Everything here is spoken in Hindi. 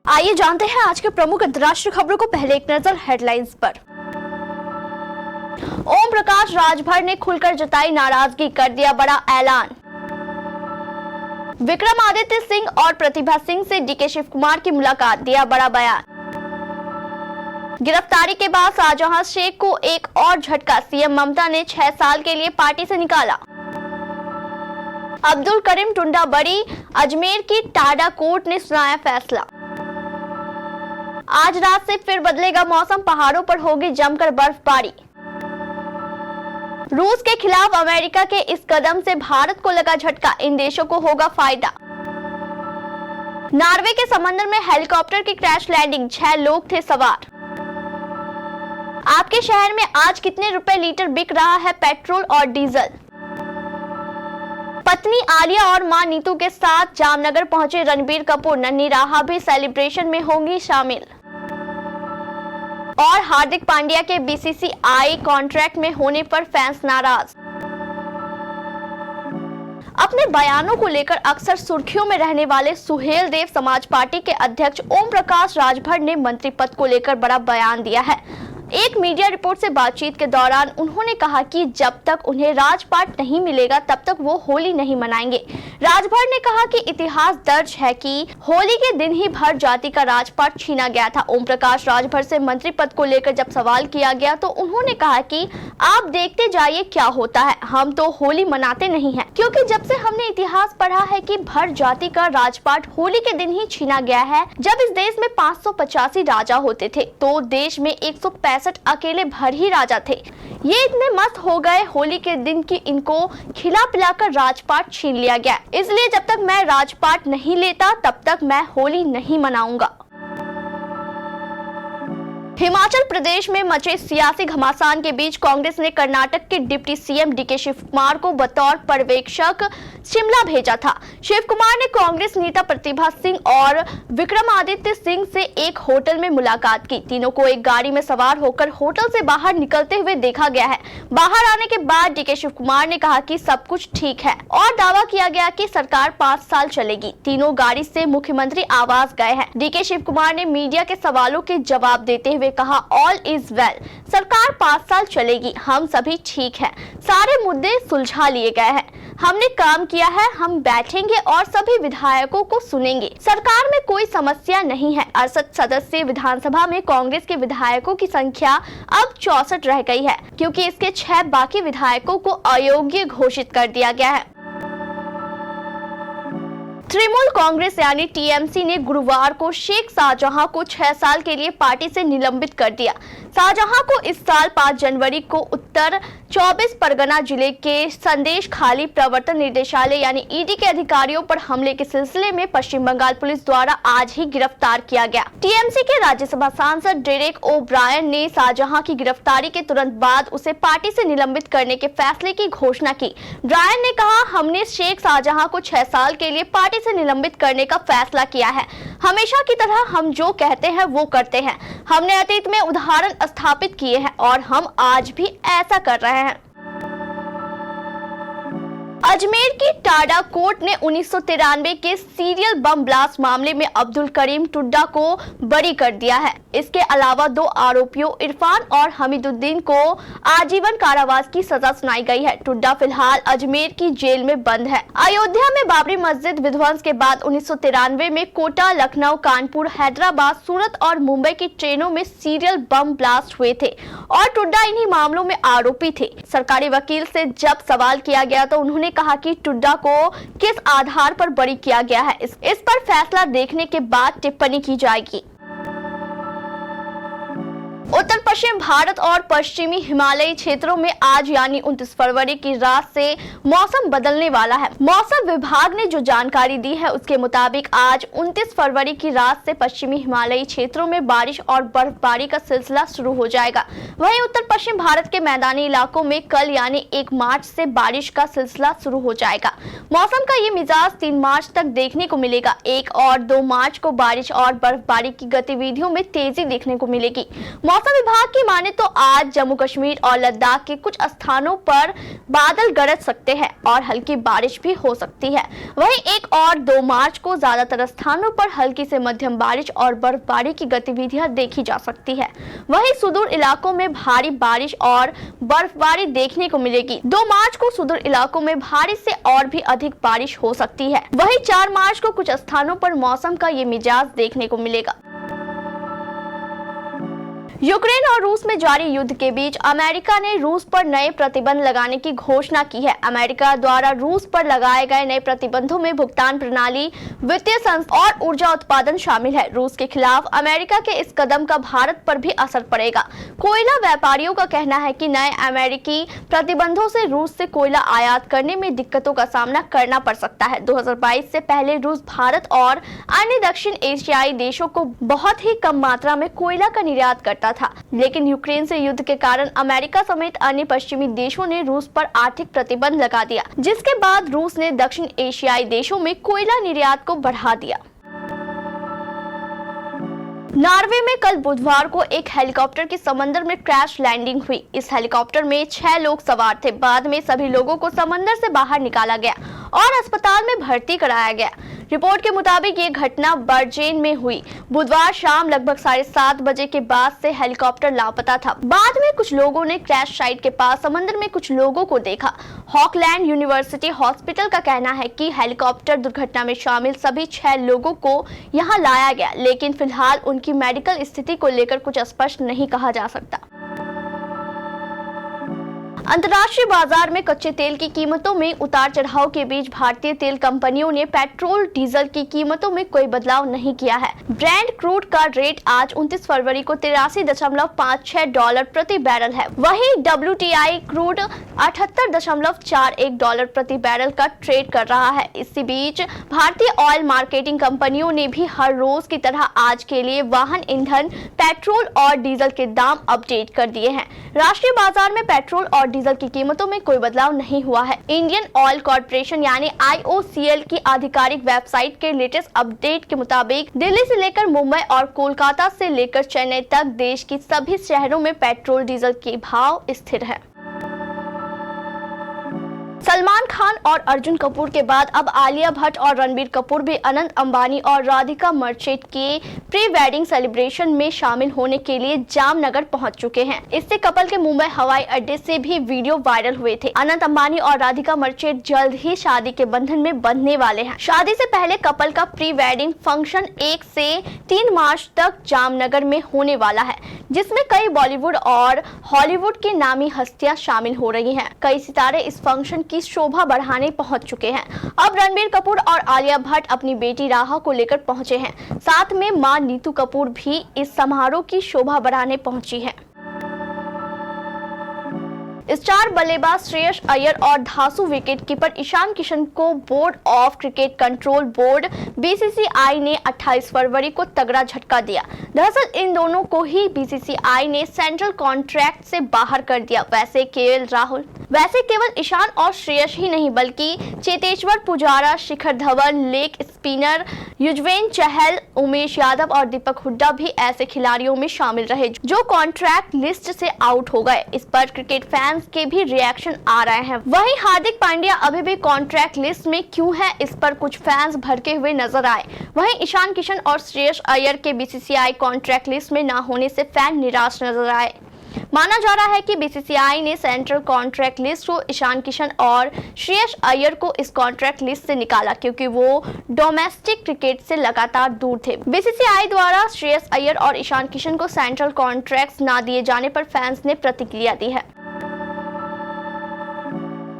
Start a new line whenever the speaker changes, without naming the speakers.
आइए जानते हैं आज के प्रमुख अंतर्राष्ट्रीय खबरों को। पहले एक नजर हेडलाइंस पर। ओम प्रकाश राजभर ने खुलकर जताई नाराजगी, कर दिया बड़ा ऐलान। विक्रमादित्य सिंह और प्रतिभा सिंह से डीके शिव कुमार की मुलाकात, दिया बड़ा बयान। गिरफ्तारी के बाद शाहजहां शेख को एक और झटका, सीएम ममता ने 6 साल के लिए पार्टी से निकाला। अब्दुल करीम टुंडा बरी, अजमेर की टाडा कोर्ट ने सुनाया फैसला। आज रात से फिर बदलेगा मौसम, पहाड़ों पर होगी जमकर बर्फबारी। रूस के खिलाफ अमेरिका के इस कदम से भारत को लगा झटका, इन देशों को होगा फायदा। नॉर्वे के समंदर में हेलीकॉप्टर की क्रैश लैंडिंग, 6 लोग थे सवार। आपके शहर में आज कितने रुपए लीटर बिक रहा है पेट्रोल और डीजल? पत्नी आलिया और मां नीतू के साथ जामनगर पहुंचे रणबीर कपूर, नन्ही राहा भी सेलिब्रेशन में होंगी शामिल। और हार्दिक पांड्या के बीसीसीआई कॉन्ट्रैक्ट में होने पर फैंस नाराज। अपने बयानों को लेकर अक्सर सुर्खियों में रहने वाले सुहेल देव समाज पार्टी के अध्यक्ष ओम प्रकाश राजभर ने मंत्री पद को लेकर बड़ा बयान दिया है। एक मीडिया रिपोर्ट से बातचीत के दौरान उन्होंने कहा कि जब तक उन्हें राजपाट नहीं मिलेगा तब तक वो होली नहीं मनाएंगे। राजभर ने कहा कि इतिहास दर्ज है कि होली के दिन ही भर जाति का राजपाट छीना गया था। ओम प्रकाश राजभर से मंत्री पद को लेकर जब सवाल किया गया तो उन्होंने कहा कि आप देखते जाइए क्या होता है, हम तो होली मनाते नहीं हैं, क्योंकि जब से हमने इतिहास पढ़ा है कि भर जाति का राजपाट होली के दिन ही छीना गया है। जब इस देश में 585 राजा होते थे तो देश में 165 अकेले भर ही राजा थे। ये इतने मस्त हो गए होली के दिन कि इनको खिला पिलाकर राजपाट छीन लिया गया। इसलिए जब तक मैं राजपाट नहीं लेता तब तक मैं होली नहीं मनाऊंगा। हिमाचल प्रदेश में मचे सियासी घमासान के बीच कांग्रेस ने कर्नाटक के deputy CM DK Shivakumar को बतौर पर्यवेक्षक शिमला भेजा था। शिव कुमार ने कांग्रेस नेता प्रतिभा सिंह और विक्रमादित्य सिंह से एक होटल में मुलाकात की। तीनों को एक गाड़ी में सवार होकर होटल से बाहर निकलते हुए देखा गया है। बाहर आने के बाद डीके शिव कुमार ने कहा कि सब कुछ ठीक है और दावा किया गया कि सरकार 5 साल चलेगी। तीनों गाड़ी से मुख्यमंत्री आवास गए हैं। डीके शिव कुमार ने मीडिया के सवालों के जवाब देते हुए कहा, ऑल इज वेल, सरकार 5 साल चलेगी, हम सभी ठीक है, सारे मुद्दे सुलझा लिए गए हैं, हमने काम किया है, हम बैठेंगे और सभी विधायकों को सुनेंगे, सरकार में कोई समस्या नहीं है। 68 सदस्यीय विधानसभा में कांग्रेस के विधायकों की संख्या अब 64 रह गई है, क्योंकि इसके 6 बाकी विधायकों को अयोग्य घोषित कर दिया गया है। तृणमूल कांग्रेस यानी टीएमसी ने गुरुवार को शेख शाहजहां को 6 साल के लिए पार्टी से निलंबित कर दिया। शाहजहां को इस साल 5 जनवरी को उत्तर 24 परगना जिले के संदेश खाली प्रवर्तन निदेशालय यानी ईडी के अधिकारियों पर हमले के सिलसिले में पश्चिम बंगाल पुलिस द्वारा आज ही गिरफ्तार किया गया। टीएमसी के राज्यसभा सांसद डेरेक ओ ब्रायन ने शाहजहां की गिरफ्तारी के तुरंत बाद उसे पार्टी से निलंबित करने के फैसले की घोषणा की। ब्रायन ने कहा, हमने शेख शाहजहां को 6 साल के लिए पार्टी से निलंबित करने का फैसला किया है। हमेशा की तरह हम जो कहते हैं वो करते हैं। हमने अतीत में उदाहरण स्थापित किए हैं और हम आज भी ऐसा कर रहे हैं। अजमेर की टाडा कोर्ट ने 1993 के सीरियल बम ब्लास्ट मामले में अब्दुल करीम टुड्डा को बरी कर दिया है। इसके अलावा 2 आरोपियों इरफान और हमीदुद्दीन को आजीवन कारावास की सजा सुनाई गई है। टुड्डा फिलहाल अजमेर की जेल में बंद है। अयोध्या में बाबरी मस्जिद विध्वंस के बाद 1993 में कोटा, लखनऊ, कानपुर, हैदराबाद, सूरत और मुंबई की ट्रेनों में सीरियल बम ब्लास्ट हुए थे और टुड्डा इन्हीं मामलों में आरोपी थे। सरकारी वकील से जब सवाल किया गया तो उन्होंने कहा कि टुड्डा को किस आधार पर बरी किया गया है, इस पर फैसला देखने के बाद टिप्पणी की जाएगी। उत्तर पश्चिम भारत और पश्चिमी हिमालयी क्षेत्रों में आज यानी 29 फरवरी की रात से मौसम बदलने वाला है। मौसम विभाग ने जो जानकारी दी है उसके मुताबिक आज 29 फरवरी की रात से पश्चिमी हिमालयी क्षेत्रों में बारिश और बर्फबारी का सिलसिला शुरू हो जाएगा। वहीं उत्तर पश्चिम भारत के मैदानी इलाकों में कल यानी 1 मार्च से बारिश का सिलसिला शुरू हो जाएगा। मौसम का ये मिजाज 3 मार्च तक देखने को मिलेगा। 1 और 2 मार्च को बारिश और बर्फबारी की गतिविधियों में तेजी देखने को मिलेगी। मौसम विभाग विभाग की माने तो आज जम्मू कश्मीर और लद्दाख के कुछ स्थानों पर बादल गरज सकते हैं और हल्की बारिश भी हो सकती है। वहीं 1 और 2 मार्च को ज्यादातर स्थानों पर हल्की से मध्यम बारिश और बर्फबारी की गतिविधियां देखी जा सकती है। वहीं सुदूर इलाकों में भारी बारिश और बर्फबारी देखने को मिलेगी। 2 मार्च को सुदूर इलाकों में भारी से और भी अधिक बारिश हो सकती है। वहीं 4 मार्च को कुछ स्थानों पर मौसम का ये मिजाज देखने को मिलेगा। यूक्रेन और रूस में जारी युद्ध के बीच अमेरिका ने रूस पर नए प्रतिबंध लगाने की घोषणा की है। अमेरिका द्वारा रूस पर लगाए गए नए प्रतिबंधों में भुगतान प्रणाली, वित्तीय संस्था और ऊर्जा उत्पादन शामिल है। रूस के खिलाफ अमेरिका के इस कदम का भारत पर भी असर पड़ेगा। कोयला व्यापारियों का कहना है कि नए अमेरिकी प्रतिबंधों से रूस से कोयला आयात करने में दिक्कतों का सामना करना पड़ सकता है। 2022 से पहले रूस भारत और अन्य दक्षिण एशियाई देशों को बहुत ही कम मात्रा में कोयला का निर्यात करता था, लेकिन यूक्रेन से युद्ध के कारण अमेरिका समेत अन्य पश्चिमी देशों ने रूस पर आर्थिक प्रतिबंध लगा दिया, जिसके बाद रूस ने दक्षिण एशियाई देशों में कोयला निर्यात को बढ़ा दिया। नॉर्वे में कल बुधवार को एक हेलीकॉप्टर की समंदर में क्रैश लैंडिंग हुई। इस हेलीकॉप्टर में 6 लोग सवार थे। बाद में सभी लोगों को समंदर से बाहर निकाला गया और अस्पताल में भर्ती कराया गया। रिपोर्ट के मुताबिक ये घटना बर्जेन में हुई। बुधवार शाम लगभग 7:30 बजे के बाद से हेलीकॉप्टर लापता था। बाद में कुछ लोगों ने क्रैश साइट के पास समंदर में कुछ लोगों को देखा। हॉकलैंड यूनिवर्सिटी हॉस्पिटल का कहना है कि हेलीकॉप्टर दुर्घटना में शामिल सभी 6 लोगों को यहां लाया गया, लेकिन फिलहाल उनकी मेडिकल स्थिति को लेकर कुछ स्पष्ट नहीं कहा जा सकता। अंतर्राष्ट्रीय बाजार में कच्चे तेल की कीमतों में उतार चढ़ाव के बीच भारतीय तेल कंपनियों ने पेट्रोल डीजल की कीमतों में कोई बदलाव नहीं किया है। ब्रेंट क्रूड का रेट आज 29 फरवरी को $83.56 प्रति बैरल है। वहीं WTI क्रूड $78.41 प्रति बैरल का ट्रेड कर रहा है। इसी बीच भारतीय ऑयल मार्केटिंग कंपनियों ने भी हर रोज की तरह आज के लिए वाहन ईंधन, पेट्रोल और डीजल के दाम अपडेट कर दिए हैं। राष्ट्रीय बाजार में पेट्रोल और डीजल की कीमतों में कोई बदलाव नहीं हुआ है। इंडियन ऑयल कॉर्पोरेशन यानी IOCL की आधिकारिक वेबसाइट के लेटेस्ट अपडेट के मुताबिक दिल्ली से लेकर मुंबई और कोलकाता से लेकर चेन्नई तक देश की सभी शहरों में पेट्रोल डीजल के भाव स्थिर है। सलमान खान और अर्जुन कपूर के बाद अब आलिया भट्ट और रणबीर कपूर भी अनंत अंबानी और राधिका मर्चेंट के प्री वेडिंग सेलिब्रेशन में शामिल होने के लिए जामनगर पहुंच चुके हैं। इससे कपल के मुंबई हवाई अड्डे से भी वीडियो वायरल हुए थे। अनंत अंबानी और राधिका मर्चेंट जल्द ही शादी के बंधन में बंधने वाले हैं। शादी से पहले कपल का प्री वेडिंग फंक्शन 1 से 3 मार्च तक जामनगर में होने वाला है, जिसमें कई बॉलीवुड और हॉलीवुड की नामी हस्तियां शामिल हो रही हैं। कई सितारे इस फंक्शन की शोभा बढ़ाने पहुंच चुके हैं। अब रणबीर कपूर और आलिया भट्ट अपनी बेटी राहा को लेकर पहुंचे हैं। साथ में मां नीतू कपूर भी इस समारोह की शोभा बढ़ाने पहुंची है। स्टार बल्लेबाज श्रेयस अय्यर और धांसू विकेटकीपर ईशान किशन को board of cricket control board BCCI ने 28 फरवरी को तगड़ा झटका दिया। दरअसल इन दोनों को ही BCCI ने सेंट्रल कॉन्ट्रैक्ट से बाहर कर दिया। वैसे केवल ईशान और श्रेयस ही नहीं, बल्कि चेतेश्वर पुजारा, शिखर धवन, लेग स्पिनर युजवेंद्र चहल, उमेश यादव और दीपक हुड्डा भी ऐसे खिलाड़ियों में शामिल रहे जो कॉन्ट्रैक्ट लिस्ट से आउट हो गए। इस पर क्रिकेट फैंस के भी रिएक्शन आ रहे हैं। वहीं हार्दिक पांड्या अभी भी कॉन्ट्रैक्ट लिस्ट में क्यों है, इस पर कुछ फैंस भड़के हुए नजर आए। वहीं ईशान किशन और श्रेयस अय्यर के BCCI कॉन्ट्रैक्ट लिस्ट में न होने से फैन निराश नजर आए। माना जा रहा है कि BCCI ने सेंट्रल कॉन्ट्रैक्ट लिस्ट को ईशान किशन और श्रेयस अय्यर को इस कॉन्ट्रैक्ट लिस्ट से निकाला, क्योंकि वो डोमेस्टिक क्रिकेट से लगातार दूर थे। BCCI द्वारा श्रेयस अय्यर और ईशान किशन को सेंट्रल कॉन्ट्रैक्ट न दिए जाने पर फैंस ने प्रतिक्रिया दी है।